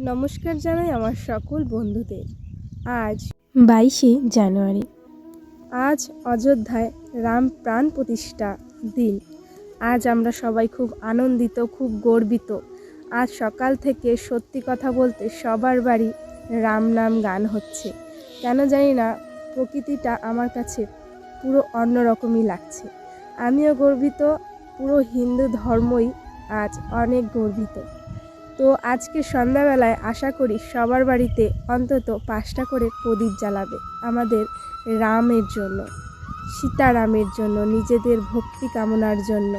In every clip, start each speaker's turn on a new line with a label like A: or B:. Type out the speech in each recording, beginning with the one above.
A: নমস্কার জানাই আমার সকল বন্ধুদের। আজ 22শে জানুয়ারি। আজ অযোধ্যায় রাম প্রাণ প্রতিষ্ঠা দিন। আজ আমরা সবাই খুব আনন্দিত, খুব গর্বিত। আজ সকাল থেকে সত্যি কথা বলতে সবার বাড়ি রাম নাম গান হচ্ছে। কেন জানি না, প্রকৃতিটা আমার কাছে পুরো অন্যরকমই লাগছে। আমিও গর্বিত, পুরো হিন্দু ধর্মই আজ অনেক গর্বিত। তো আজকে সন্ধ্যাবেলায় আশা করি সবার বাড়িতে অন্তত 5টা করে প্রদীপ জ্বালাবে আমাদের রামের জন্য, সীতারামের জন্য, নিজেদের ভক্তি কামনার জন্য।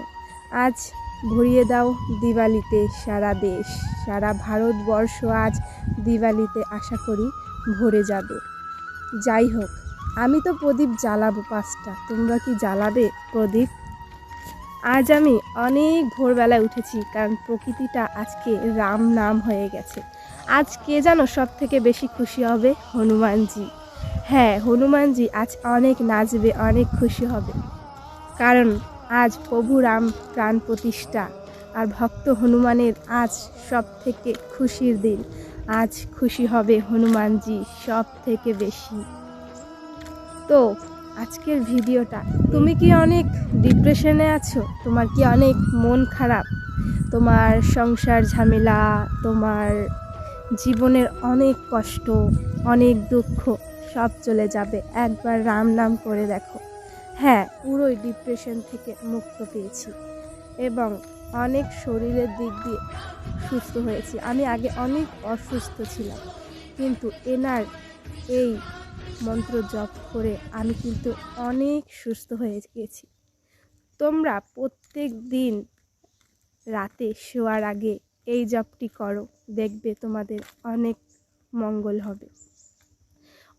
A: আজ ভরিয়ে দাও দিওয়ালিতে সারা দেশ, সারা ভারতবর্ষ আজ দিওয়ালিতে আশা করি ভরে যাবে। যাই হোক, আমি তো প্রদীপ জ্বালাবো 5টা, তোমরা কি জ্বালাবে প্রদীপ? আজ আমি অনেক ভোরবেলায় উঠেছি, কারণ প্রকৃতিটা আজকে রাম নাম হয়ে গেছে। আজ কে জানো সব থেকে বেশি খুশি হবে? হনুমানজি। হ্যাঁ, হনুমানজি আজ অনেক নাচবে, অনেক খুশি হবে, কারণ আজ প্রভু রাম প্রাণ প্রতিষ্ঠা। আর ভক্ত হনুমানের আজ সব থেকে খুশির দিন। আজ খুশি হবে হনুমানজি সব থেকে বেশি। তো আজকের ভিডিওটা, তুমি কি অনেক ডিপ্রেশনে আছো? তোমার কি অনেক মন খারাপ? তোমার সংসার ঝামেলা, তোমার জীবনের অনেক কষ্ট, অনেক দুঃখ সব চলে যাবে একবার রাম নাম করে দেখো। হ্যাঁ, পুরোই ডিপ্রেশন থেকে মুক্ত পেয়েছি এবং অনেক শরীরের দিক দিয়ে সুস্থ হয়েছি। আমি আগে অনেক অসুস্থ ছিলাম, কিন্তু এনার এই মন্ত্র জপ করে আমি কিন্তু অনেক সুস্থ হয়ে গেছি। তোমরা প্রত্যেক দিন রাতে শোয়ার আগে এই জপটি করো, দেখবে তোমাদের অনেক মঙ্গল হবে।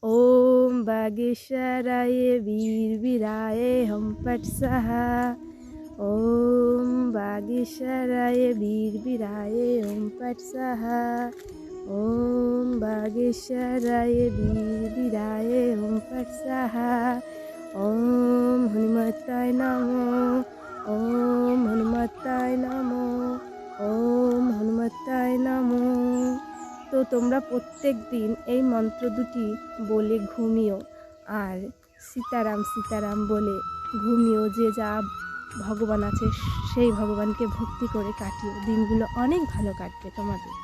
A: ওম বাগেশ্বরায় বীরবীরায় হম পট সাহা। ওম বাগেশ্বরায় বীরবীরায় হম পট সাহা। ওম বাগেশ্বরায় বীরবীরায় হম পট সাহা। ওম হনুমতায় নমো। ওম হনুমতায় নমো। ওম হনুমতায় নমো। তো তোমরা প্রত্যেক দিন এই মন্ত্র দুটি বলে ঘুমিও, আর সীতারাম সীতারাম বলে ঘুমিও। যে যা ভগবান আছে সেই ভগবানকে ভক্তি করে কাটিও, দিনগুলো অনেক ভালো কাটবে তোমাদের।